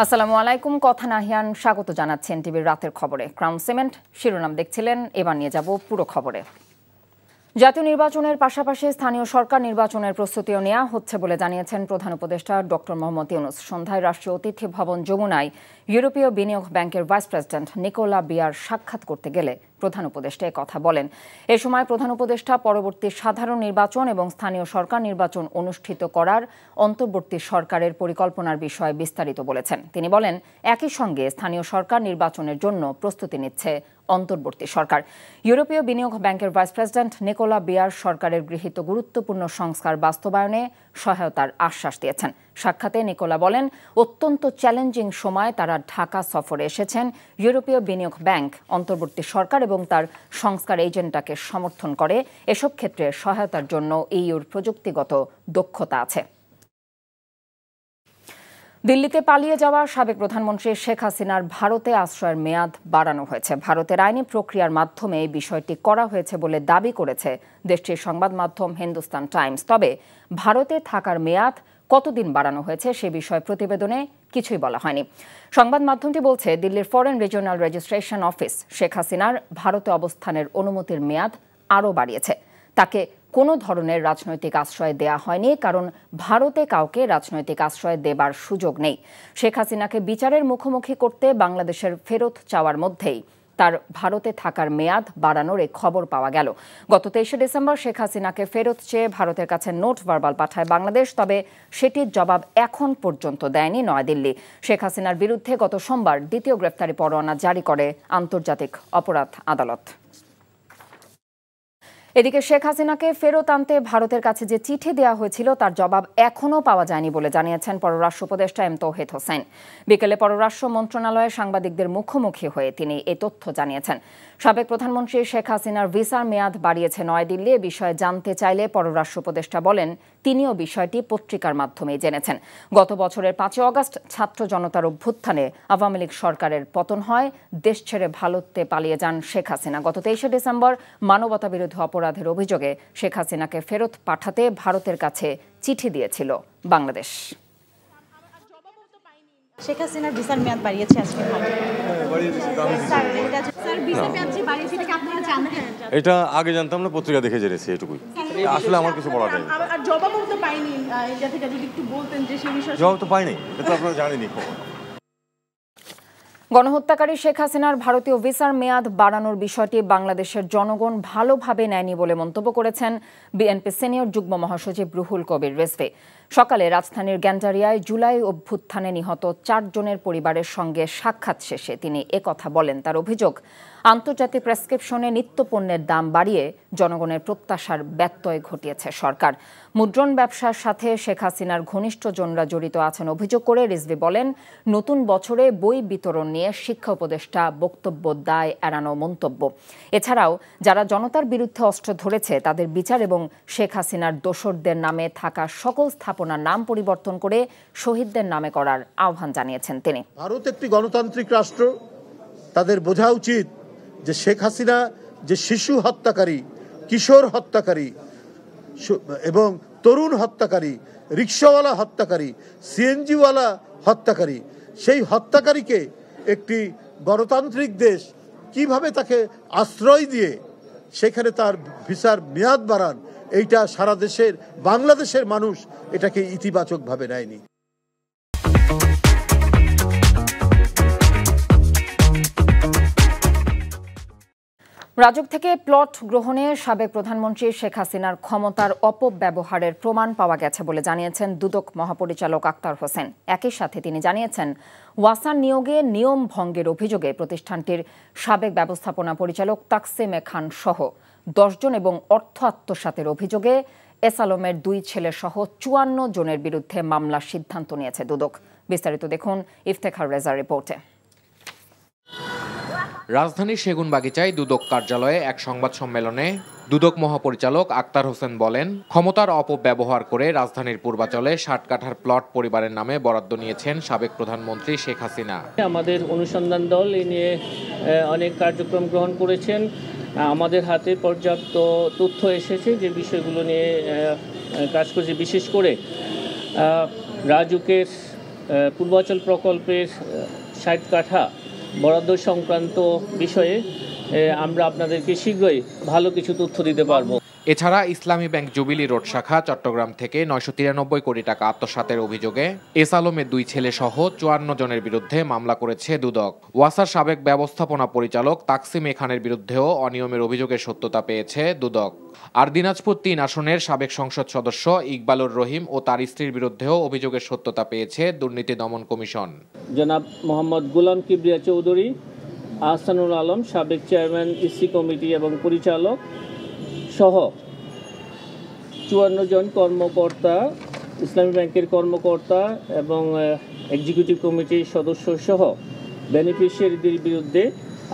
আসসালামু আলাইকুম। কথা নাহিয়ান স্বাগত জানাচ্ছেন টিভির রাতের খবরে। ক্রাউন সিমেন্ট শিরোনাম দেখছিলেন, এবার নিয়ে যাব পুরো খবরে। জাতীয় নির্বাচনের পাশাপাশি স্থানীয় সরকার নির্বাচনের প্রস্তুতিও নেওয়া হচ্ছে বলে জানিয়েছেন প্রধান উপদেষ্টা ডক্টর মোহাম্মদ ইউনূস। সন্ধ্যায় রাষ্ট্রীয় অতিথি ভবন যমুনায় ইউরোপীয় বিনিয়োগ ব্যাংকের ভাইস প্রেসিডেন্ট নিকোলা বিয়ার সাক্ষাৎ করতে গেলে প্রধান উপদেষ্টা কথা বলেন। এ সময় প্রধান উপদেষ্টা পরবর্তী সাধারণ নির্বাচন এবং স্থানীয় সরকার নির্বাচন অনুষ্ঠিত করার অন্তর্বর্তী সরকারের পরিকল্পনার বিষয়ে বিস্তারিত বলেছেন। তিনি বলেন, একই সঙ্গে স্থানীয় সরকার নির্বাচনের জন্য প্রস্তুতি নিচ্ছে অন্তর্বর্তী সরকার। ইউরোপীয় বিনিয়োগ ব্যাংকের ভাইস প্রেসিডেন্ট নিকোলা বিয়ার সরকারের গৃহীত গুরুত্বপূর্ণ সংস্কার বাস্তবায়নে সহায়তার আশ্বাস দিয়েছেন। সাক্ষাতে নিকোলা বলেন, অত্যন্ত চ্যালেঞ্জিং সময় তারা ঢাকা সফরে এসেছেন। ইউরোপীয় বিনিয়োগ ব্যাংক অন্তর্বর্তী সরকার এবং তার সংস্কার এজেন্ডাকে সমর্থন করে। এসব ক্ষেত্রে সহায়তার জন্য ইউর প্রযুক্তিগত দক্ষতা আছে। দিল্লিতে পালিয়ে যাওয়া সাবেক প্রধানমন্ত্রী শেখ হাসিনার ভারতে আশ্রয়ের মেয়াদ বাড়ানো হয়েছে। ভারতের আইনি প্রক্রিয়ার মাধ্যমে এই বিষয়টি করা হয়েছে বলে দাবি করেছে দেশটির সংবাদ মাধ্যম হিন্দুস্তান টাইমস। তবে ভারতে থাকার মেয়াদ কতদিন বাড়ানো হয়েছে সে বিষয়ে প্রতিবেদনে কিছুই বলা হয়নি। সংবাদ মাধ্যমটি বলছে, দিল্লির foreign regional registration office Sheikh হাসিনার ভারতে অবস্থানের অনুমতির মেয়াদ আরও বাড়িয়েছে। তাকে কোনো ধরনের রাজনৈতিক আশ্রয় দেয়া হয়নি, কারণ ভারতে কাউকে রাজনৈতিক আশ্রয় দেবার সুযোগ নেই। শেখ হাসিনাকে বিচারের মুখোমুখি করতে বাংলাদেশের ফেরত চাওয়ার মধ্যেই তার ভারতে থাকার মেয়াদ বাড়ানোর এই খবর পাওয়া গেল। গত 23 ডিসেম্বর শেখ হাসিনাকে ফেরত চেয়ে ভারতের কাছে নোট ভার্বাল পাঠায় বাংলাদেশ, তবে সেটির জবাব এখন পর্যন্ত দেয়নি নয়াদিল্লি। শেখ হাসিনার বিরুদ্ধে গত সোমবার দ্বিতীয় গ্রেফতারি পরোয়ানা জারি করে আন্তর্জাতিক অপরাধ আদালত। এদিকে শেখ হাসিনাকে ফেরত আনতে ভারতের কাছে যে চিঠি দেওয়া হয়েছিল তার জবাব এখনও পাওয়া যায়নি বলে জানিয়েছেন পররাষ্ট্র উপদেষ্টা এম তৌহিদ হোসেন। বিকেলে পররাষ্ট্র মন্ত্রণালয়ে সাংবাদিকদের মুখোমুখি হয়ে তিনি এ তথ্য জানিয়েছেন। সাবেক প্রধানমন্ত্রী শেখ হাসিনার ভিসার মেয়াদ বাড়িয়েছে নয়াদিল্লি। এ বিষয়ে জানতে চাইলে পররাষ্ট্র উপদেষ্টা বলেন, তিনিও বিষয়টি পত্রিকার মাধ্যমেই জেনেছেন। গত বছরের 5 অগস্ট ছাত্র জনতার অভ্যুত্থানে আওয়ামী লীগ সরকারের পতন হয়। দেশ ছেড়ে ভারতে পালিয়ে যান শেখ হাসিনা। গত 23 ডিসেম্বর মানবতাবিরোধী অপরাধের অভিযোগে শেখ হাসিনাকে ফেরত পাঠাতে ভারতের কাছে চিঠি দিয়েছিল বাংলাদেশ। শেখ হাসিনার ভিসার মেয়াদ বাড়িয়েছে আজকে এটা আগে জানতাম না, পত্রিকা দেখে জেনেছি, এটুকুই। আসলে আমার কিছু বলার নেই। আর জবাবও তো পাইনি, এটা থেকে যদি একটু বলতেন যে সেই বিষয়ে। জবাব তো পাইনি, এটা তো আপনারা জানেনই। গণহত্যাকারী শেখ হাসিনার ভারতীয় ভিসার মেয়াদ বাড়ানোর বিষয়টি বাংলাদেশের জনগণ ভালোভাবে নেয়নি বলে মন্তব্য করেছেন বিএনপি সিনিয়র যুগ্ম মহাসচিব রুহুল কবির রিজভী। সকালে রাজধানীর গ্যান্ডারিয়ায় জুলাই অভ্যুত্থানে নিহত 4 জনের পরিবারের সঙ্গে সাক্ষাৎ শেষে তিনি একথা বলেন। তার অভিযোগ, আন্তর্জাতিক প্রেসক্রিপশনে নিত্যপণ্যের দাম বাড়িয়ে জনগণের প্রত্যাশার ব্যত্যয় ঘটিয়েছে সরকার। মুদ্রণ ব্যবসার সাথে শেখ হাসিনার ঘনিষ্ঠজনরা জড়িত আছেন অভিযোগ করে রিজভী বলেন, নতুন বছরে বই বিতরণ নিয়ে শিক্ষা উপদেষ্টা বক্তব্য দায় এড়ানো মন্তব্য। এছাড়াও যারা জনতার বিরুদ্ধে অস্ত্র ধরেছে তাদের বিচার এবং শেখ হাসিনার দোসরদের নামে থাকা সকল স্থাপনার নাম পরিবর্তন করে শহীদদের নামে করার আহ্বান জানিয়েছেন তিনি। ভারত একটি গণতান্ত্রিক রাষ্ট্র, তাদের বোঝা উচিত যে শেখ হাসিনা যে শিশু হত্যাকারী, কিশোর হত্যাকারী এবং তরুণ হত্যাকারী, রিক্সাওয়ালা হত্যাকারী, সিএনজিওয়ালা হত্যাকারী, সেই হত্যাকারীকে একটি গণতান্ত্রিক দেশ কিভাবে তাকে আশ্রয় দিয়ে সেখানে তার ভিসার মেয়াদ বাড়ান, এইটা সারা দেশের বাংলাদেশের মানুষ এটাকে ইতিবাচকভাবে নেয়নি। রাজুক থেকে প্লট গ্রহণে সাবেক প্রধানমন্ত্রী শেখ হাসিনার ক্ষমতার অপব্যবহারের প্রমাণ পাওয়া গেছে বলে জানিয়েছেন দুদক মহাপরিচালক আক্তার হোসেন। একই সাথে তিনি জানিয়েছেন, ওয়াসার নিয়োগে নিয়ম ভঙ্গের অভিযোগে প্রতিষ্ঠানটির সাবেক ব্যবস্থাপনা পরিচালক তাকসিমে খান সহ 10 জন এবং অর্থ আত্মসাতের অভিযোগে এস আলমের 2 ছেলে সহ 54 জনের বিরুদ্ধে মামলার সিদ্ধান্ত নিয়েছে দুদক। বিস্তারিত দেখুন ইফতেখার রেজার রিপোর্টে। রাজধানীর সেগুনবাগিচায় দুদক কার্যালয়ে এক সংবাদ সম্মেলনে দুদক মহাপরিচালক আক্তার হোসেন বলেন, ক্ষমতার অপব্যবহার করে রাজধানীর পূর্বাচলে 60 কাঠার প্লট পরিবারের নামে বরাদ্দ নিয়েছেন সাবেক প্রধানমন্ত্রী শেখ হাসিনা। আমাদের অনুসন্ধান দল এ নিয়ে অনেক কার্যক্রম গ্রহণ করেছেন। আমাদের হাতে পর্যাপ্ত তথ্য এসেছে যে বিষয়গুলো নিয়ে কাজ করছে। বিশেষ করে রাজুকের পূর্বাচল প্রকল্পের ৬০ কাঠা বরাদ্দ সংক্রান্ত বিষয়ে আমরা আপনাদেরকে শীঘ্রই ভালো কিছু তথ্য দিতে পারবো। এছাড়া ইসলামী ব্যাংক জুবিলি রোড শাখা চট্টগ্রাম থেকে ৯৯৩ কোটি টাকা আত্মসাতের অভিযোগে এস আলমের ২ ছেলে সহ ৫৪ জনের বিরুদ্ধে মামলা করেছে দুদক। ওয়াসার সাবেক ব্যবস্থাপনা পরিচালক তাকসিম এ খানের বিরুদ্ধেও অনিয়মের অভিযোগের সত্যতা পেয়েছে দুদক। আর দিনাজপুর ৩ আসনের সাবেক সংসদ সদস্য ইকবালুর রহিম ও তার স্ত্রীর বিরুদ্ধেও অভিযোগের সত্যতা পেয়েছে দুর্নীতি দমন কমিশন। জনাব মোহাম্মদ গোলাম কিবরিয়া চৌধুরী, আহসানুল আলম সাবেক চেয়ারম্যান ইসি কমিটি এবং পরিচালক সহ ৫৪ জন কর্মকর্তা, ইসলামী ব্যাংকের কর্মকর্তা এবং এক্সিকিউটিভ কমিটির সদস্য সহ বেনিফিশিয়ারিদের বিরুদ্ধে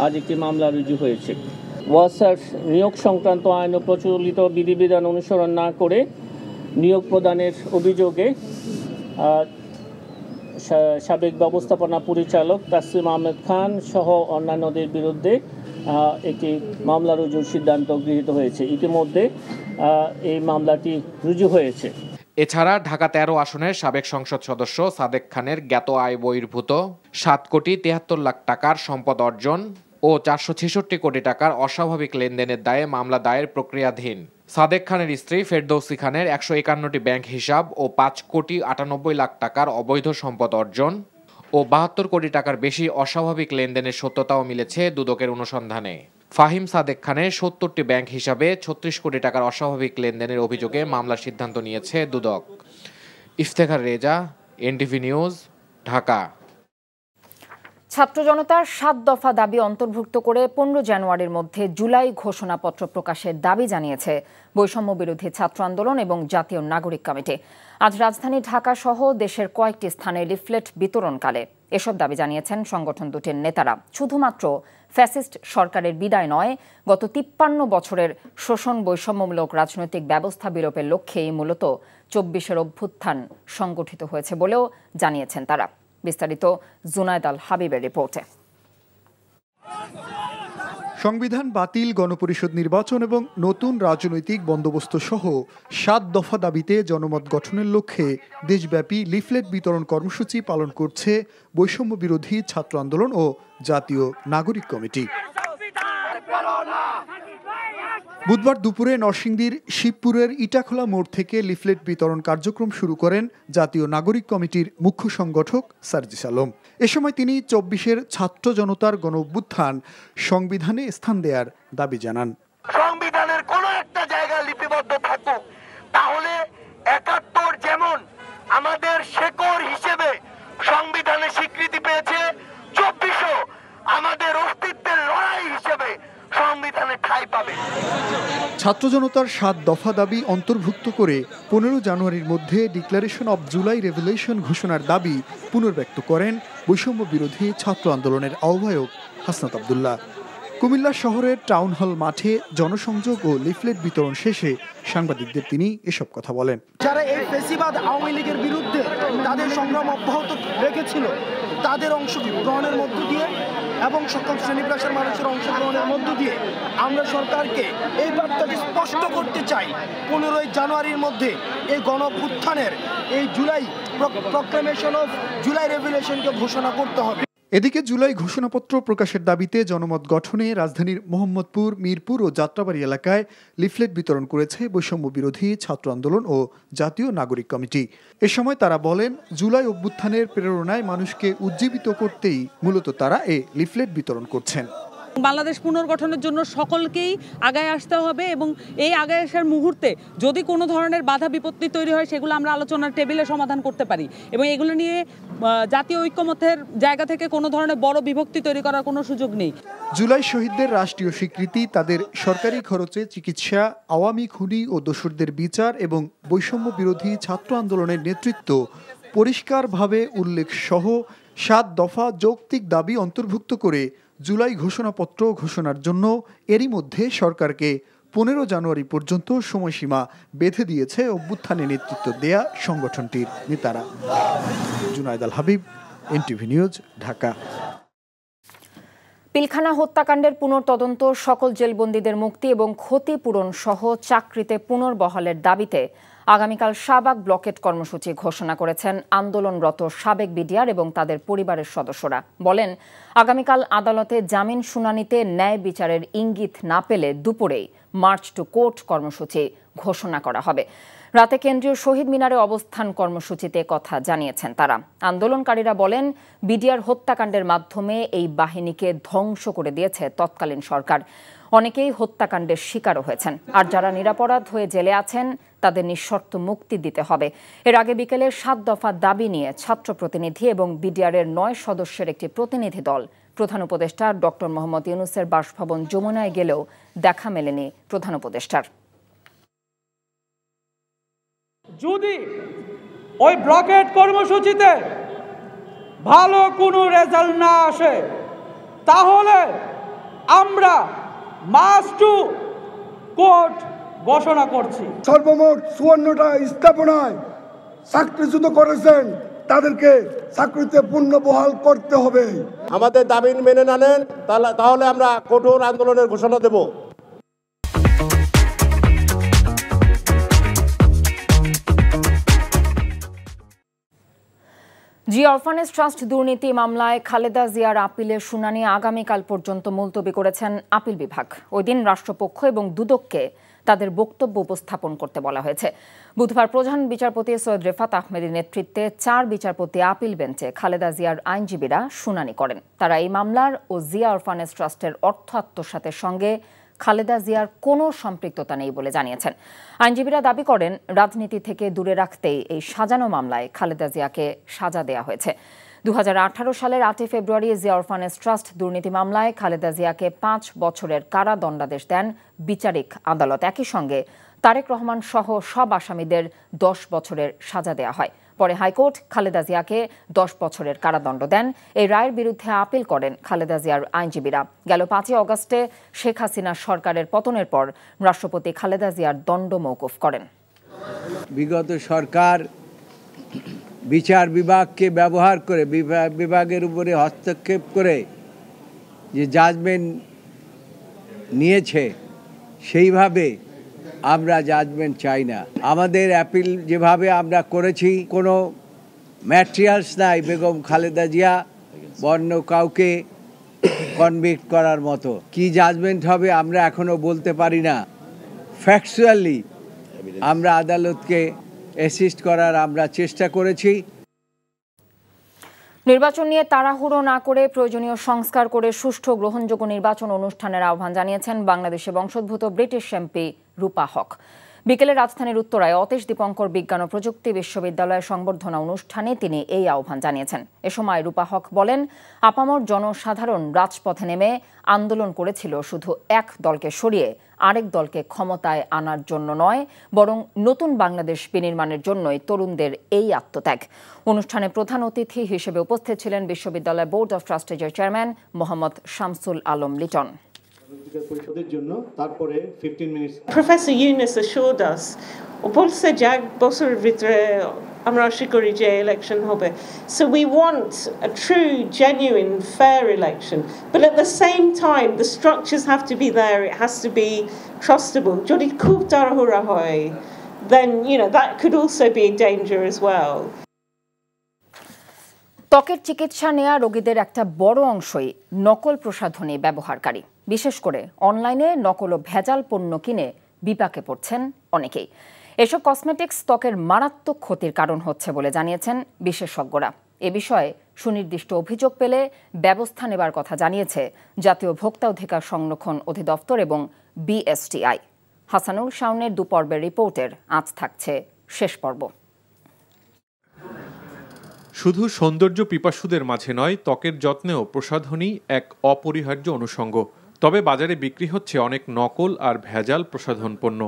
আজ একটি মামলা রুজু হয়েছে। ওয়াসার নিয়োগ সংক্রান্ত আইন ও প্রচলিত বিধিবিধান অনুসরণ না করে নিয়োগ প্রদানের অভিযোগে সাবেক ব্যবস্থাপনা পরিচালক তাসলিম আহমেদ খান সহ অন্যান্যদের বিরুদ্ধে একটি মামলা রুজুর সিদ্ধান্ত গৃহীত হয়েছে। ইতিমধ্যে এই মামলাটি রুজু হয়েছে। এছাড়া ঢাকা ১৩ আসনের সাবেক সংসদ সদস্য সাদেক খানের জ্ঞাত আয় বহির্ভূত ৭ কোটি ৭৩ লাখ টাকার সম্পদ অর্জন ও ৪৬৬ কোটি টাকার অস্বাভাবিক লেনদেনের দায়ে মামলা দায়ের প্রক্রিয়াধীন। সাদেক খানের স্ত্রী ফেরদৌসী খানের ১৫১টি ব্যাংক হিসাব ও ৫ কোটি ৯৮ লাখ টাকার অবৈধ সম্পদ অর্জন ও ৭২ কোটি টাকার বেশি অস্বাভাবিক লেনদেনের সত্যতাও মিলেছে দুদকের অনুসন্ধানে। ফাহিম সাদেক খানের ৭০টি ব্যাংক হিসাবে ৩৬ কোটি টাকার অস্বাভাবিক লেনদেনের অভিযোগে মামলার সিদ্ধান্ত নিয়েছে দুদক। Iftekhar Reza, NTV news, Dhaka. ছাত্র জনতার ৭ দফা দাবি অন্তর্ভুক্ত করে ১৫ জানুয়ারির মধ্যে জুলাই ঘোষণাপত্র প্রকাশের দাবি জানিয়েছে বৈষম্য বিরোধী ছাত্র আন্দোলন এবং জাতীয় নাগরিক কমিটি। আজ রাজধানী ঢাকা সহ দেশের কয়েকটি স্থানে লিফলেট বিতরণকালে এসব দাবি জানিয়েছেন সংগঠন দুটির নেতারা। শুধুমাত্র ফ্যাসিস্ট সরকারের বিদায় নয়, গত ৫৩ বছরের শোষণ বৈষম্যমূলক রাজনৈতিক ব্যবস্থা বিলোপের লক্ষ্যেই মূলত ২৪-এর অভ্যুত্থান সংগঠিত হয়েছে বলেও জানিয়েছেন তারা। বিস্তারিত জুনায়েদ আল হাবিবের রিপোর্টে। সংবিধান বাতিল, গণপরিষদ নির্বাচন এবং নতুন রাজনৈতিক বন্দোবস্ত সহ ৭ দফা দাবিতে জনমত গঠনের লক্ষ্যে দেশব্যাপী লিফলেট বিতরণ কর্মসূচি পালন করছে বৈষম্য বিরোধী ছাত্র আন্দোলন ও জাতীয় নাগরিক কমিটি। বুধবার দুপুরে নরসিংদীর শিবপুরের ইটাখোলা মোড় থেকে লিফলেট বিতরণ কার্যক্রম শুরু করেন জাতীয় নাগরিক কমিটির মুখ্য সংগঠক সার্জিস আলম। এ সময় তিনি ২৪-এর ছাত্র জনতার গণঅভ্যুত্থান সংবিধানে স্থান দেওয়ার দাবি জানান। সংবিধানের কোন একটা জায়গা লিপিবদ্ধ থাকুক, তাহলে ৭১ যেমন আমাদের শেকড় হিসেবে সংবিধানে স্বীকৃতি পেয়েছে, ২৪ও আমাদের অস্তিত্বের লড়াই হিসেবে সংবিধানে ঠাঁই পাবে। ছাত্র জনতার ৭ দফা দাবি অন্তর্ভুক্ত করে ১৫ জানুয়ারির মধ্যে ডিক্লারেশন অব জুলাই রেভলিউশন ঘোষণার দাবি পুনর্ব্যক্ত করেন বৈষম্য বিরোধী ছাত্র আন্দোলনের আহ্বায়ক হাসনাত আব্দুল্লাহ। কুমিল্লা শহরের টাউন হল মাঠে জনসংযোগ ও লিফলেট বিতরণ শেষে সাংবাদিকদের তিনি এসব কথা বলেন। যারা এই ফেসিবাদ আওয়ামী লীগের বিরুদ্ধে তাদের সংগ্রাম অব্যাহত রেখেছিল, তাদের অংশগ্রহণের মধ্য দিয়ে এবং সকল শ্রেণী পেশার মানুষের অংশগ্রহণের মধ্য দিয়ে আমরা সরকারকে এই বার্তাটি স্পষ্ট করতে চাই, ১৫ জানুয়ারির মধ্যে এই গণঅভ্যুত্থানের এই জুলাই প্রক্লেমেশন অফ জুলাই রেভলিউশনকে ঘোষণা করতে হবে। এদিকে জুলাই ঘোষণাপত্র প্রকাশের দাবিতে জনমত গঠনে রাজধানীর মোহাম্মদপুর, মিরপুর ও যাত্রাবাড়ি এলাকায় লিফলেট বিতরণ করেছে বৈষম্য বিরোধী ছাত্র আন্দোলন ও জাতীয় নাগরিক কমিটি। এ সময় তারা বলেন, জুলাই অভ্যুত্থানের প্রেরণায় মানুষকে উজ্জীবিত করতেই মূলত তারা এই লিফলেট বিতরণ করছেন। বাংলাদেশ পুনর্গঠনের জন্য সকলকেই আগায় আসতে হবে এবং এই আগায় আসার মুহূর্তে যদি কোনো ধরনের বাধা বিপত্তি তৈরি হয় সেগুলো আমরা আলোচনার টেবিলে সমাধান করতে পারি এবং এগুলো নিয়ে জাতীয় ঐক্যমত্যের জায়গা থেকে কোনো ধরনের বড় বিভক্তি তৈরি করার কোনো সুযোগ নেই। জুলাই শহীদদের রাষ্ট্রীয় স্বীকৃতি, তাদের সরকারি খরচে চিকিৎসা, আওয়ামী খুনি ও দোসরদের বিচার এবং বৈষম্য বিরোধী ছাত্র আন্দোলনের নেতৃত্ব পরিষ্কারভাবে উল্লেখ সহ ৭ দফা যৌক্তিক দাবি অন্তর্ভুক্ত করে জুলাই ঘোষণাপত্র ঘোষণার জন্য এরই মধ্যে সরকারকে ১৫ জানুয়ারি পর্যন্ত সময়সীমা বেঁধে দিয়েছে অভ্যুত্থানে নেতৃত্ব দেয়া সংগঠনটির নেতারা। জুনায়েদ আল হাবিব, এনটিভি নিউজ, ঢাকা। পিলখানা হত্যাকাণ্ডের পুনর্তদন্ত, সকল জেলবন্দীদের মুক্তি এবং ক্ষতিপূরণ সহ চাকরিতে পুনর্বহালের দাবিতে আগামীকাল শাহবাগ ব্লকেট কর্মসূচি ঘোষণা করেছেন আন্দোলনরত সাবেক বিডিআর এবং তাদের পরিবারের সদস্যরা। বলেন, আগামীকাল আদালতে জামিন শুনানিতে ন্যায় বিচারের ইঙ্গিত না পেলে দুপুরেই মার্চ টু কোর্ট কর্মসূচি ঘোষণা করা হবে। রাতে কেন্দ্রীয় শহীদ মিনারে অবস্থান কর্মসূচিতে কথা জানিয়েছেন তারা। আন্দোলনকারীরা বলেন, বিডিআর হত্যাকাণ্ডের মাধ্যমে এই বাহিনীকে ধ্বংস করে দিয়েছে তৎকালীন সরকার। অনেকেই হত্যাকাণ্ডের শিকারও হয়েছেন, আর যারা নিরপরাধ হয়ে জেলে আছেন তাদের নিঃশর্ত মুক্তি দিতে হবে। এর আগে বিকেলে 7 দফা দাবি নিয়ে ছাত্র প্রতিনিধি এবং বিডিআরের 9 সদস্যের একটি প্রতিনিধি দল প্রধান উপদেষ্টা ডক্টর মোহাম্মদ ইউনূসের বাসভবন যমুনায় গেলেও দেখা মেলেনি প্রধান উপদেষ্টার। যদি ওই ব্লকেট কর্মসূচিতে ভালো কোনো রেজাল্ট না আসে, তাহলে আমরা মার্চ টু কোর্ট ঘোষণা করছি। সর্বমোট 54টা স্থাপনায় চাকরিচ্যুত করেছেন, তাদেরকে চাকরিতে পুনর্বহাল করতে হবে। আমাদের দাবি মেনে না নেন তাহলে আমরা কঠোর আন্দোলনের ঘোষণা দেব। জি অরফানেজ ট্রাস্ট দুর্নীতি মামলায় খালেদা জিয়ার আপিলের শুনানি আগামীকাল পর্যন্ত মুলতবি করেছেন আপিল বিভাগ। ওই দিন রাষ্ট্রপক্ষ এবং দুদককে তাদের বক্তব্য উপস্থাপন করতে বলা হয়েছে। বুধবার প্রধান বিচারপতি সৈয়দ রেফাত আহমেদের নেতৃত্বে 4 বিচারপতি আপিল বেঞ্চে খালেদা জিয়ার আইনজীবীরা শুনানি করেন। তারা এই মামলার ও জিয়া অরফানেজ ট্রাস্টের অর্থ আত্মসাতের সঙ্গে খালেদা জিয়ার কোনো সম্পৃক্ততা নেই বলে জানিয়েছেন। আইনজীবীরা দাবি করেন, রাজনীতি থেকে দূরে রাখতেই এই সাজানো মামলায় খালেদা জিয়াকে সাজা দেওয়া হয়েছে। 2018 সালের 8 ফেব্রুয়ারি জিয়া অরফানেজ ট্রাস্ট দুর্নীতি মামলায় খালেদা জিয়াকে 5 বছরের কারাদণ্ডাদেশ দেন বিচারিক আদালত। একই সঙ্গে তারেক রহমান সহ সব আসামিদের 10 বছরের সাজা দেওয়া হয়। পরে হাইকোর্ট খালেদা জিয়াকে 10 বছরের কারাদণ্ড দেন। এই রায়ের বিরুদ্ধে আপিল করেন খালেদা জিয়ার আইনজীবীরা। গেল 5 অগস্টে শেখ হাসিনা সরকারের পতনের পর রাষ্ট্রপতি খালেদা জিয়ার দণ্ড মওকুফ করেন। বিগত সরকার বিচার বিভাগকে ব্যবহার করে বিভাগের উপরে হস্তক্ষেপ করে যে জাজমেন্ট নিয়েছে, সেইভাবে আমরা জাজমেন্ট চাই না। আমাদের অ্যাপিল যেভাবে আমরা করেছি, কোনো ম্যাটেরিয়ালস নাই বেগম খালেদা জিয়া বন্য কাউকে কনভিক্ট করার মতো। কি জাজমেন্ট হবে আমরা এখনো বলতে পারি না। ফ্যাকচুয়ালি আমরা আদালতকে অ্যাসিস্ট করার আমরা চেষ্টা করেছি। নির্বাচন নিয়ে তাড়াহুড়ো না করে প্রয়োজনীয় সংস্কার করে সুষ্ঠু গ্রহণযোগ্য নির্বাচন অনুষ্ঠানের আহ্বান জানিয়েছেন বাংলাদেশে বংশোদ্ভূত ব্রিটিশ এমপি রূপা হক। বিকেলে রাজধানীর উত্তরায় অতীশ দীপঙ্কর বিজ্ঞান ও প্রযুক্তি বিশ্ববিদ্যালয়ের সংবর্ধনা অনুষ্ঠানে তিনি এই আহ্বান জানিয়েছেন। এ সময় রূপা হক বলেন, আপামর জনসাধারণ রাজপথে নেমে আন্দোলন করেছিল শুধু এক দলকে সরিয়ে আরেক দলকে ক্ষমতায় আনার জন্য নয়, বরং নতুন বাংলাদেশ বিনির্মাণের জন্যই তরুণদের এই আত্মত্যাগ। অনুষ্ঠানে প্রধান অতিথি হিসেবে উপস্থিত ছিলেন বিশ্ববিদ্যালয় বোর্ড অব ট্রাস্টিজের chairman Mohammad Shamsul Alam Liton. Professor Yunus assured us, বলছে যে এক বছরের ভিতরে আমরা আশা করি যে election হবে. So we want a true, genuine, fair election. But at the same time, the structures have to be there. It has to be trustable. যদি খুব তাড়াহুড়া হয়, then that could also be a danger as well. ত্বকের চিকিৎসা নেওয়া রোগীদের একটা বড় অংশই নকল প্রসাধনী ব্যবহারকারী। বিশেষ করে অনলাইনে নকল ও ভেজাল পণ্য কিনে বিপাকে পড়ছেন অনেকেই। এসব কসমেটিক্স ত্বকের মারাত্মক ক্ষতির কারণ হচ্ছে বলে জানিয়েছেন বিশেষজ্ঞরা। এ বিষয়ে সুনির্দিষ্ট অভিযোগ পেলে ব্যবস্থা নেবার কথা জানিয়েছে জাতীয় ভোক্তা অধিকার সংরক্ষণ অধিদপ্তর এবং বিএসটিআই। হাসানুল শাওনের দুপর্বের রিপোর্টের আজ থাকছে শেষ পর্ব। শুধু সৌন্দর্য পিপাসুদের মাঝে নয়, ত্বকের যত্নেও প্রসাধনী এক অপরিহার্য অনুষঙ্গ। তবে বাজারে বিক্রি হচ্ছে অনেক নকল আর ভেজাল প্রসাধন পণ্য,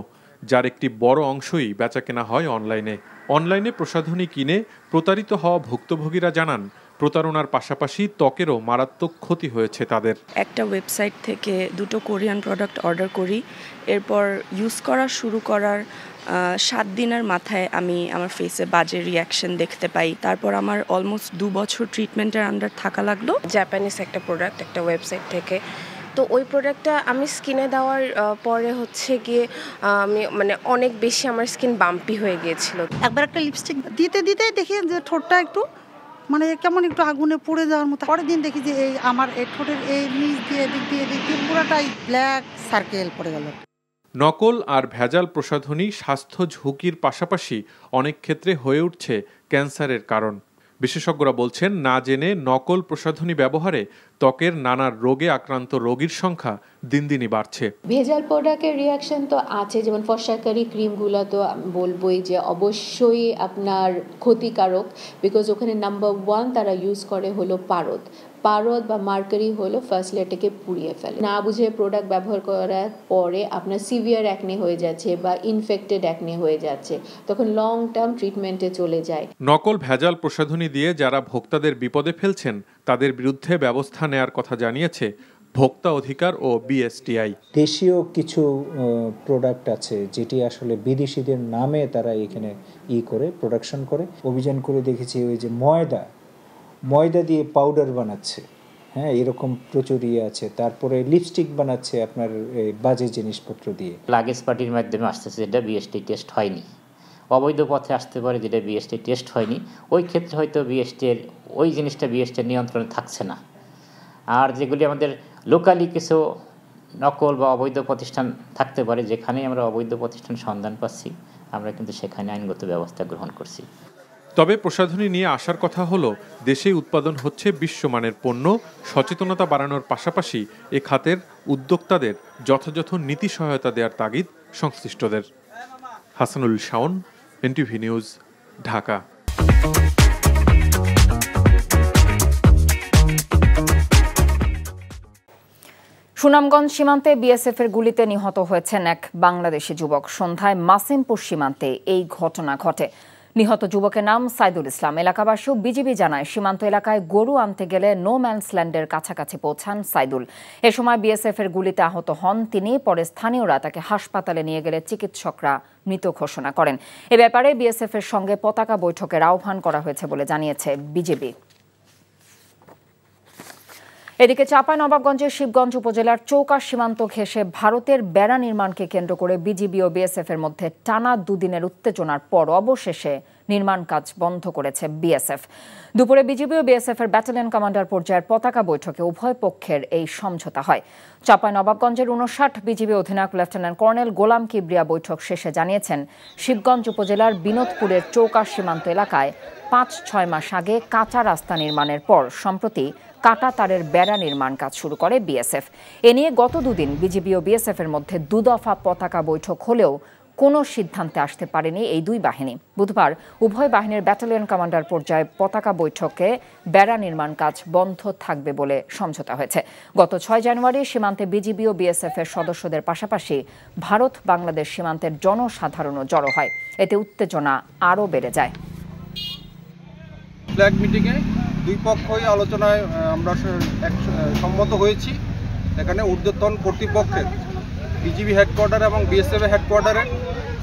যার একটি বড় অংশই বেচাকেনা হয় অনলাইনে। অনলাইনে প্রসাধনী কিনে প্রতারিত হওয়া ভুক্তভোগীরা জানান, প্রতারণার পাশাপাশি ত্বকেরও মারাত্মক ক্ষতি হয়েছে তাদের। একটা ওয়েবসাইট থেকে 2টো কোরিয়ান প্রোডাক্ট অর্ডার করি, এরপর ইউজ করা শুরু করার 7 দিনের মাথায় আমি আমার ফেসে বাজে রিয়াকশন দেখতে পাই। তারপর আমার অলমোস্ট 2 বছর ট্রিটমেন্টের আন্ডার থাকা লাগলো। জাপানিজ একটা প্রোডাক্ট একটা ওয়েবসাইট থেকে তো ওই প্রোডাক্টটা আমি স্কিনে দেওয়ার পরে হচ্ছে গিয়ে আমি মানে অনেক বেশি আমার স্কিন বাম্পি হয়ে গিয়েছিল। একবার একটা লিপস্টিক দিতে দিতে দেখি যে ঠোঁটটা একটু মানে কেমন একটু আগুনে পুড়ে যাওয়ার মতো। পরের দিন দেখি যে এই আমার এই ঠোঁটের এই নিচ দিয়ে দিক দিয়ে পুরোটাই ব্ল্যাক সার্কেল পড়ে গেল। নকল আর ভেজাল প্রসাধনী স্বাস্থ্য ঝুঁকির পাশাপাশি অনেক ক্ষেত্রে হয়ে উঠছে ক্যান্সারের কারণ। বিশেষজ্ঞরা বলছেন, না জেনে নকল প্রসাধনী ব্যবহারে ত্বকের নানা রোগে আক্রান্ত রোগীর সংখ্যা দিন দিনই বাড়ছে। ভেজাল প্রোডাক্টের রিয়াকশন তো আছে, যেমন ফর্সাকারী ক্রিমগুলো তো বলবোই যে অবশ্যই আপনার ক্ষতিকারক, বিকজ ওখানে নাম্বার 1 তারা ইউজ করে হলো পারদ বা মার্কারি হলো ফার্স্ট লেয়ারটাকে পুড়িয়ে ফেলে। না বুঝে প্রোডাক্ট ব্যবহার করার পরে আপনার সিভিয়ার অ্যাকনে হয়ে যাচ্ছে বা ইনফেক্টেড অ্যাকনে হয়ে যাচ্ছে, তখন লং টার্ম ট্রিটমেন্টে চলে যায়। নকল ভেজাল প্রসাধনী দিয়ে যারা ভোক্তাদের বিপদে ফেলছেন তাদের বিরুদ্ধে ব্যবস্থা নেয়ার কথা জানিয়েছে ভোক্তা অধিকার ও বিএসটিআই। দেশীয় কিছু প্রোডাক্ট আছে যেটি আসলে বিদেশিদের নামে তারা এখানে করে প্রোডাকশন করে। অভিযান করে দেখেছি ওই যে ময়দা দিয়ে পাউডার বানাচ্ছে, হ্যাঁ এরকম প্রচুর আছে। তারপরে লিপস্টিক বানাচ্ছে আপনার বাজে জিনিসপত্র দিয়ে। লাগেজ পার্টির মাধ্যমে আসতেছে, যেটা বিএসটি টেস্ট হয়নি। অবৈধ পথে আসতে পারে, যেটা বিএসটি টেস্ট হয়নি। ওই ক্ষেত্রে হয়তো বিএসটির ওই জিনিসটা বিএসটির নিয়ন্ত্রণে থাকছে না। আর যেগুলি আমাদের লোকালি কিছু নকল বা অবৈধ প্রতিষ্ঠান থাকতে পারে, যেখানে আমরা অবৈধ প্রতিষ্ঠান সন্ধান পাচ্ছি, আমরা কিন্তু সেখানে আইনগত ব্যবস্থা গ্রহণ করছি। তবে প্রসাধনী নিয়ে আসার কথা হলো, দেশে উৎপাদন হচ্ছে বিশ্বমানের পণ্য। সচেতনতা বাড়ানোর পাশাপাশি এ খাতের উদ্যোক্তাদের যথাযথ নীতি সহায়তা দেওয়ার তাগিদ সংশ্লিষ্টদের। Hasanul Shaon, NTV news, Dhaka. সুনামগঞ্জ সীমান্তে বিএসএফের গুলিতে নিহত হয়েছেন এক বাংলাদেশি যুবক। সন্ধ্যায় মাসিমপুর সীমান্তে এই ঘটনা ঘটে। নিহত যুবকের নাম সাইদুল ইসলাম। এলাকাবাসী ও বিজিবি জানায়, সীমান্ত এলাকায় গরু আনতে গেলে নো ম্যানস ল্যান্ডের কাছাকাছি পৌঁছান সাইদুল। এ সময় বিএসএফের গুলিতে আহত হন তিনি। পরে স্থানীয়রা তাকে হাসপাতালে নিয়ে গেলে চিকিৎসকরা মৃত ঘোষণা করেন। এ ব্যাপারে বিএসএফের সঙ্গে পতাকা বৈঠকের আহ্বান করা হয়েছে বলে জানিয়েছে বিজিবি। এদিকে চাঁপাইনবাবগঞ্জের শিবগঞ্জ উপজেলার চৌকা সীমান্ত ঘেঁষে ভারতের বেড়া নির্মাণকে কেন্দ্র করে বিজিবি ও বিএসএফের মধ্যে টানা দুদিনের উত্তেজনার পর অবশেষে নির্মাণ কাজ বন্ধ করেছে বিএসএফ। দুপুরে বিজিবি ও বিএসএফের ব্যাটালিয়ন কমান্ডার পর্যায়ের পতাকা বৈঠকে উভয় পক্ষের এই সমঝোতা হয়। চাঁপাইনবাবগঞ্জের 59 বিজিবি অধিনায়ক লেফটেন্যান্ট কর্নেল গোলাম কিবরিয়া বৈঠক শেষে জানিয়েছেন, শিবগঞ্জ উপজেলার বিনোদপুরের চৌকা সীমান্ত এলাকায় 5-6 মাস আগে কাঁচা রাস্তা নির্মাণের পর সম্প্রতি কাটা তারের বেড়া নির্মাণ কাজ শুরু করে বিএসএফ। এ নিয়ে গত দুদিন বিজিবি ও বিএসএফ এর মধ্যে দুদফা পতাকা বৈঠক হলেও কোনো সিদ্ধান্তে আসতে পারেনি এই দুই বাহিনী। বুধবার উভয় বাহিনীর ব্যাটালিয়ন কমান্ডার পর্যায়ে পতাকা বৈঠকে বেড়া নির্মাণ কাজ বন্ধ থাকবে বলে সমঝোতা হয়েছে। গত 6 জানুয়ারি সীমান্তে বিজিবি ও বিএসএফ এর সদস্যদের পাশাপাশি ভারত বাংলাদেশ সীমান্তের জনসাধারণও জড়ো হয়। এতে উত্তেজনা আরও বেড়ে যায়। ফ্ল্যাগ মিটিংয়ে দুই পক্ষই আলোচনায় আমরা সম্মত হয়েছি। এখানে ঊর্ধ্বতন কর্তৃপক্ষের বিজিবি হেডকোয়ার্টার এবং বিএসএফ হেডকোয়ার্টারের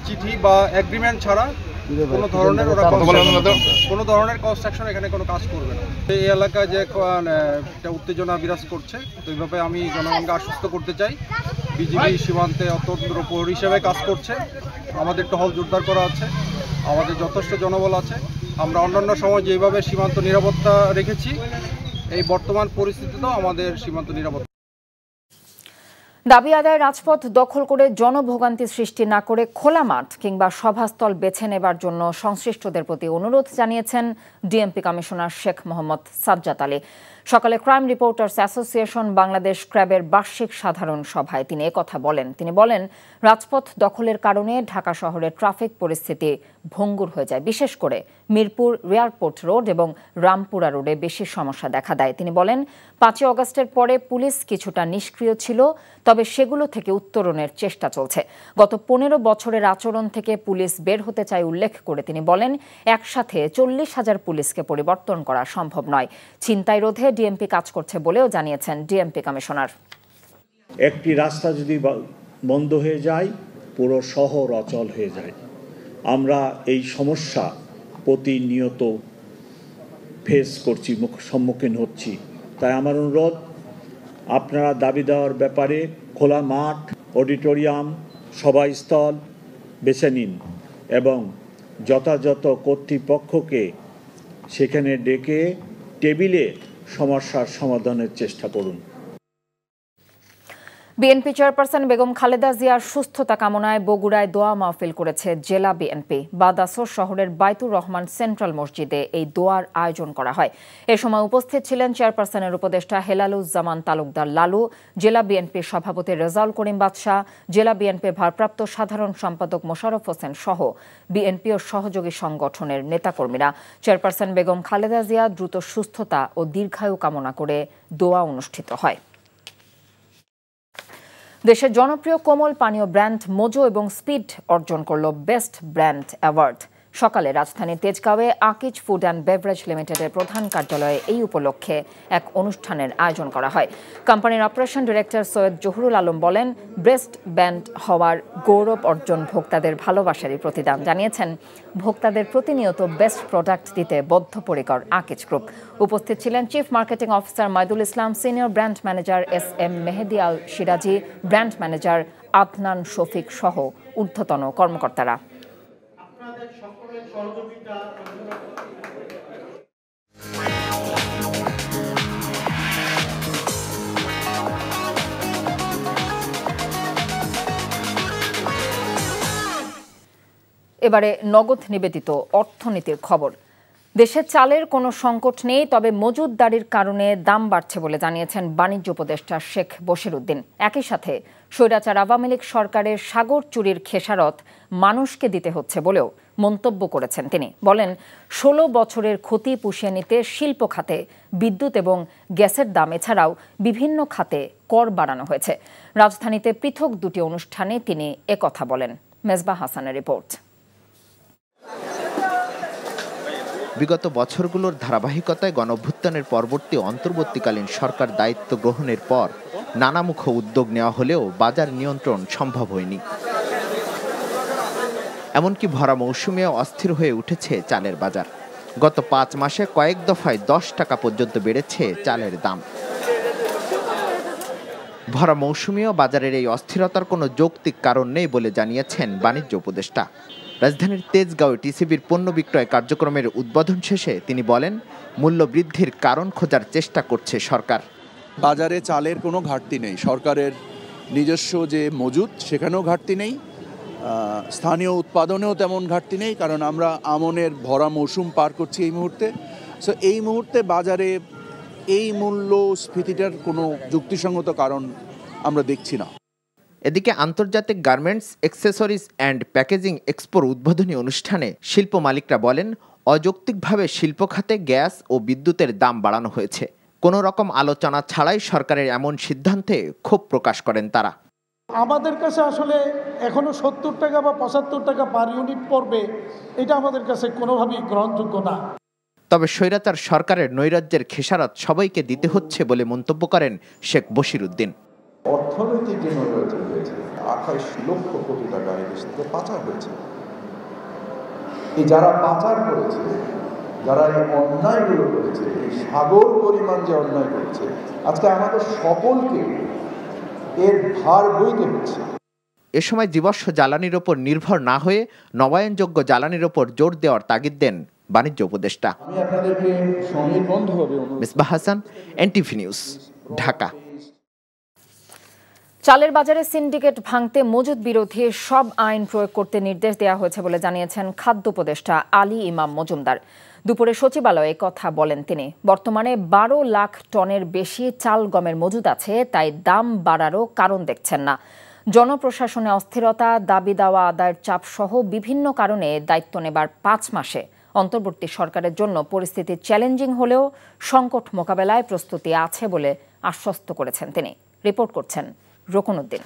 চিঠি বা এগ্রিমেন্ট ছাড়া কোনো ধরনের কনস্ট্রাকশন এখানে কোনো কাজ করবে না। এই এলাকায় যে একটা উত্তেজনা বিরাজ করছে, তো এইভাবে আমি জনগণকে আশ্বস্ত করতে চাই, বিজিবি সীমান্তে অত্যন্ত প্রহরী হিসেবে কাজ করছে। আমাদের টহল জোরদার করা আছে, আমাদের যথেষ্ট জনবল আছে। আমরা অন্যান্য সময় যেভাবে সীমান্ত নিরাপত্তা রেখেছি, এই বর্তমান পরিস্থিতিতেও আমাদের সীমান্ত নিরাপত্তা। দাবি আদায় রাজপথ দখল করে জনভোগান্তি সৃষ্টি না করে খোলা মাঠ কিংবা সভাস্থল বেছে নেবার জন্য সংশ্লিষ্টদের প্রতি অনুরোধ জানিয়েছেন ডিএমপি কমিশনার শেখ মোহাম্মদ সাজ্জাদ আলী। সকালে ক্রাইম রিপোর্টার্স অ্যাসোসিয়েশন বাংলাদেশ ক্র্যাবের বার্ষিক সাধারণ সভায় তিনি একথা বলেন। তিনি বলেন, রাজপথ দখলের কারণে ঢাকা শহরের ট্রাফিক পরিস্থিতি ভঙ্গুর হয়ে যায়। বিশেষ করে মিরপুর এয়ারপোর্ট রোড এবং রামপুরা রোডে বেশি সমস্যা দেখা দেয়। তিনি বলেন, 5 আগস্টের পরে পুলিশ কিছুটা নিষ্ক্রিয় ছিল, তবে সেগুলো থেকে উত্তরণের চেষ্টা চলছে। গত 15 বছরের আচরণ থেকে পুলিশ বের হতে চায় উল্লেখ করে তিনি বলেন, একসাথে 40,000 পুলিশকে পরিবর্তন করা সম্ভব নয়। ছিনতাই রোধে ডিএমপি কাজ করছে বলেও জানিয়েছেন ডিএমপি কমিশনার। একটি রাস্তা যদি বন্ধ হয়ে যায়, পুরো শহর অচল হয়ে যায়। আমরা এই সমস্যা প্রতিনিয়ত ফেস করছি, সম্মুখীন হচ্ছি। তাই আমার অনুরোধ, আপনারা দাবি দেওয়ার ব্যাপারে খোলা মাঠ, অডিটোরিয়াম, সভাস্থল বেছে নিন এবং যথাযথ কর্তৃপক্ষকে সেখানে ডেকে টেবিলে সমস্যার সমাধানের চেষ্টা করুন। বিএনপি চেয়ারপারসন বেগম খালেদা জিয়ার সুস্থতা কামনায় বগুড়ায় দোয়া মাহফিল করেছে জেলা বিএনপি। বাদাসর শহরের বাইতুর রহমান সেন্ট্রাল মসজিদে এই দোয়ার আয়োজন করা হয়। এ সময় উপস্থিত ছিলেন চেয়ারপারসনের উপদেষ্টা হেলালুজ্জামান তালুকদার লালু, জেলা বিএনপির সভাপতি রেজাউল করিম বাদশা, জেলা বিএনপির ভারপ্রাপ্ত সাধারণ সম্পাদক মোশাররফ হোসেন সহ বিএনপি ও সহযোগী সংগঠনের নেতাকর্মীরা। চেয়ারপারসন বেগম খালেদা জিয়া দ্রুত সুস্থতা ও দীর্ঘায়ু কামনা করে দোয়া অনুষ্ঠিত হয়। দেশের জনপ্রিয় কোমল পানীয় ব্র্যান্ড মোজো এবং স্পিড অর্জন করল বেস্ট ব্র্যান্ড অ্যাওয়ার্ড। সকালে রাজধানীর তেজগাঁওয়ে আকিজ ফুড অ্যান্ড বেভারেজ লিমিটেডের প্রধান কার্যালয়ে এই উপলক্ষে এক অনুষ্ঠানের আয়োজন করা হয়। কোম্পানির অপারেশন ডিরেক্টর সৈয়দ জহুরুল আলম বলেন, বেস্ট ব্র্যান্ড হওয়ার গৌরব অর্জন ভোক্তাদের ভালোবাসারই প্রতিদান। জানিয়েছেন, ভোক্তাদের প্রতিনিয়ত বেস্ট প্রোডাক্ট দিতে বদ্ধপরিকর আকিজ গ্রুপ। উপস্থিত ছিলেন চিফ মার্কেটিং অফিসার মাইদুল ইসলাম, সিনিয়র ব্র্যান্ড ম্যানেজার SM মেহেদি আল সিরাজি, ব্র্যান্ড ম্যানেজার আদনান শফিক সহ ঊর্ধ্বতন কর্মকর্তারা। এবারে নগদ নিবেদিত অর্থনীতির খবর। দেশে চালের কোনো সংকট নেই, তবে মজুতদারির কারণে দাম বাড়ছে বলে জানিয়েছেন বাণিজ্য উপদেষ্টা শেখ বশিরউদ্দিন। একই সাথে স্বৈরাচার আওয়ামী লীগ সরকারের সাগর চুরির খেসারত মানুষকে দিতে হচ্ছে বলেও মন্তব্য করেছেন তিনি। বলেন, 16 বছরের ক্ষতি পুষিয়ে নিতে শিল্প খাতে বিদ্যুৎ এবং গ্যাসের দাম এছাড়াও বিভিন্ন খাতে কর বাড়ানো হয়েছে। রাজধানীতে পৃথক দুটি অনুষ্ঠানে তিনি একথা বলেন। মেজবা হাসানের রিপোর্ট। বিগত বছরগুলোর ধারাবাহিকতায় গণঅভ্যুত্থানের পরবর্তী অন্তর্বর্তীকালীন সরকার দায়িত্ব গ্রহণের পর নানামুখ উদ্যোগ নেওয়া হলেও বাজার নিয়ন্ত্রণ সম্ভব হয়নি। এমনকি ভরা মৌসুমেও অস্থির হয়ে উঠেছে চালের বাজার। গত 5 মাসে কয়েক দফায় 10 টাকা পর্যন্ত বেড়েছে চালের দাম। ভরা মৌসুমেও বাজারের এই অস্থিরতার কোনো যৌক্তিক কারণ নেই বলে জানিয়েছেন বাণিজ্য উপদেষ্টা। রাজধানীর তেজগাঁওয়ে টিসিবির পণ্য বিক্রয় কার্যক্রমের উদ্বোধন শেষে তিনি বলেন, মূল্য বৃদ্ধির কারণ খোঁজার চেষ্টা করছে সরকার। বাজারে চালের কোনো ঘাটতি নেই, সরকারের নিজস্ব যে মজুদ সেখানেও ঘাটতি নেই, স্থানীয় উৎপাদনেও তেমন ঘাটতি নেই, কারণ আমরা আমনের ভরা মৌসুম পার করছি এই মুহূর্তে। সো এই মুহূর্তে বাজারে এই মূল্যস্ফীতিটার কোনো যুক্তিসঙ্গত কারণ আমরা দেখছি না। এদিকে আন্তর্জাতিক গার্মেন্টস, অ্যাক্সেসরিজ অ্যান্ড প্যাকেজিং এক্সপোর উদ্বোধনী অনুষ্ঠানে শিল্প মালিকরা বলেন, অযৌক্তিকভাবে শিল্প খাতে গ্যাস ও বিদ্যুতের দাম বাড়ানো হয়েছে। কোনো রকম আলোচনা ছাড়াই সরকারের এমন সিদ্ধান্তে ক্ষোভ প্রকাশ করেন তারা। আমাদের কাছে আসলে এখনো 70 টাকা বা 75 টাকা পার ইউনিট পড়বে, এটা আমাদের কাছে কোনোভাবেই গ্রহণযোগ্য না। তবে স্বৈরাচার সরকারের নৈরাজ্যের খেসারত সবাইকে দিতে হচ্ছে বলে মন্তব্য করেন শেখ বশিরউদ্দিন। অর্থনৈতিক যে নৈরাজ্য হয়েছে, 28 লক্ষ কোটি টাকা এই দেশ থেকে পাচার হয়েছে। এই যারা পাচার করেছে, যারা এই অন্যায়গুলো করেছে, এই সাগর পরিমাণ যে অন্যায় করেছে, আজকে আমাদের সকলকে এর ভার বইতে হচ্ছে। এ সময় জীবাশ্ম জ্বালানির ওপর নির্ভর না হয়ে নবায়নযোগ্য জ্বালানির ওপর জোর দেওয়ার তাগিদ দেন বাণিজ্য উপদেষ্টা। আমি আপনাদেরকে সমীরবদ্ধভাবে মেজবা হাসান, এনটিভি নিউজ, ঢাকা। চালের বাজারে সিন্ডিকেট ভাঙতে মজুদ বিরোধী সব আইন প্রয়োগ করতে নির্দেশ দেওয়া হয়েছে বলে জানিয়েছেন খাদ্য উপদেষ্টা আলী ইমাম মজুমদার। দুপুরে সচিবালয়ে কথা বলেন তিনি। বর্তমানে 12 লাখ টনের বেশি চাল গমের মজুদ আছে, তাই দাম বাড়ারও কারণ দেখছেন না। জনপ্রশাসনে অস্থিরতা, দাবি দাওয়া আদায়ের চাপ সহ বিভিন্ন কারণে দায়িত্ব নেবার 5 মাসে অন্তর্বর্তী সরকারের জন্য পরিস্থিতি চ্যালেঞ্জিং হলেও সংকট মোকাবেলায় প্রস্তুতি আছে বলে আশ্বস্ত করেছেন তিনি। রিপোর্ট করছেন রোকনউদ্দিন।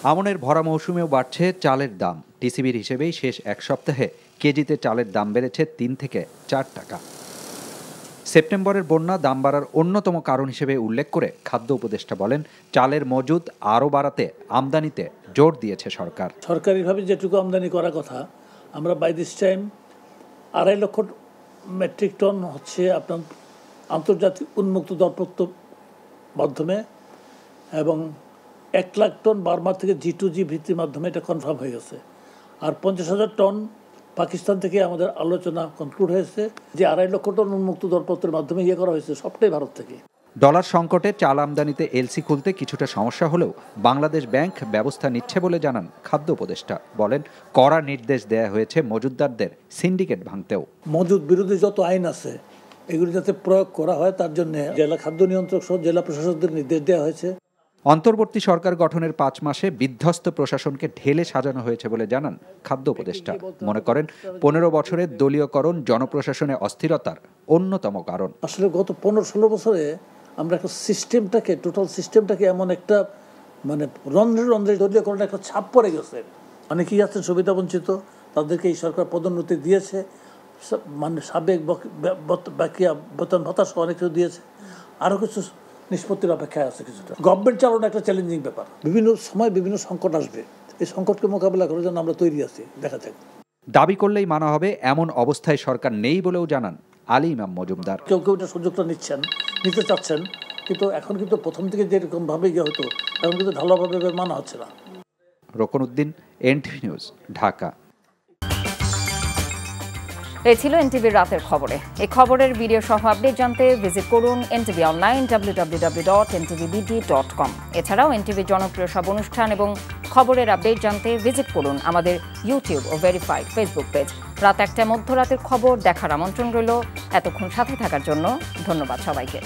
আমনের ভরা মৌসুমেও বাড়ছে চালের দাম। টিসিবির হিসেবেই শেষ এক সপ্তাহে কেজিতে চালের দাম বেড়েছে 3 থেকে 4 টাকা। সেপ্টেম্বরের বন্যা দাম বাড়ার অন্যতম কারণ হিসেবে উল্লেখ করে খাদ্য উপদেষ্টা বলেন, চালের মজুদ আরও বাড়াতে আমদানিতে জোর দিয়েছে সরকার। সরকারিভাবে যেটুকু আমদানি করার কথা, আমরা বাই দিস টাইম 2.5 লক্ষ মেট্রিক টন হচ্ছে আপনার আন্তর্জাতিক উন্মুক্ত দরপত্র মাধ্যমে এবং 1 লাখ টন বার্মা থেকে G2G ভিত্তির মাধ্যমে এটা কনফার্ম হয়ে গেছে। আর 50,000 টন পাকিস্তান থেকে আমাদের আলোচনা কনক্লুড হয়েছে, যে 2.5 লক্ষ টন উন্মুক্ত দরপত্রের মাধ্যমে করা হয়েছে, সবটাই ভারত থেকে। ডলার সংকটে চাল আমদানিতে এলসি খুলতে কিছুটা সমস্যা হলেও বাংলাদেশ ব্যাংক ব্যবস্থা নিচ্ছে বলে জানান খাদ্য উপদেষ্টা। বলেন, কড়া নির্দেশ দেয়া হয়েছে মজুতদারদের সিন্ডিকেট ভাঙতেও। মজুদ বিরোধী যত আইন আছে এগুলি যাতে প্রয়োগ করা হয় তার জন্য জেলা খাদ্য নিয়ন্ত্রক সহ জেলা প্রশাসকদের নির্দেশ দেওয়া হয়েছে। অন্তর্বর্তী সরকার গঠনের 5 মাসে বিধ্বস্ত প্রশাসনকে ঢেলে সাজানো হয়েছে বলে জানান খাদ্য উপদেষ্টা। মনে করেন 15 বছরের দলীয়করণ জনপ্রশাসনে অস্থিরতার অন্যতম কারণ। আসলে গত 15-16 বছরে আমরা একটা সিস্টেমটাকে, টোটাল সিস্টেমটাকে এমন একটা মানে রন্ধ্রে রন্ধ্রে দলীয়করণের একটা ছাপ পড়ে গেছে। অনেকেই আছেন সুবিধা বঞ্চিত, তাদেরকে এই সরকার পদোন্নতি দিয়েছে, মানে সাবেক বাকিয়া বেতন ভাতা সহ অনেক কিছু দিয়েছে, আরও কিছু নিষ্পত্তির অপেক্ষায় আছে কিছুটা। গভর্নমেন্ট চালানো একটা চ্যালেঞ্জিং ব্যাপার, বিভিন্ন সময় বিভিন্ন সংকট আসবে, এই সংকটকে মোকাবিলা করার জন্য আমরা তৈরি আছি, দেখা যাক। দাবি করলেই মানা হবে এমন অবস্থায় সরকার নেই বলেও জানান আলী ইমাম মজুমদার। কেউ কেউ এটা সুযোগটা নিতে চাচ্ছেন, কিন্তু এখন কিন্তু প্রথম থেকে যেরকম ভাবে হতো এখন কিন্তু ঢালাভাবে মানা হচ্ছে না। Roknuddin, NTV news, Dhaka. এই ছিল এনটিভির রাতের খবরে। এই খবরের ভিডিও সহ আপডেট জানতে ভিজিট করুন এনটিভি অনলাইন www.ntvbd.com। এছাড়াও এনটিভির জনপ্রিয় সব অনুষ্ঠান এবং খবরের আপডেট জানতে ভিজিট করুন আমাদের ইউটিউব ও ভেরিফাইড ফেসবুক পেজ। রাত 1টায় মধ্যরাতের খবর দেখার আমন্ত্রণ রইল। এতক্ষণ সাথে থাকার জন্য ধন্যবাদ সবাইকে।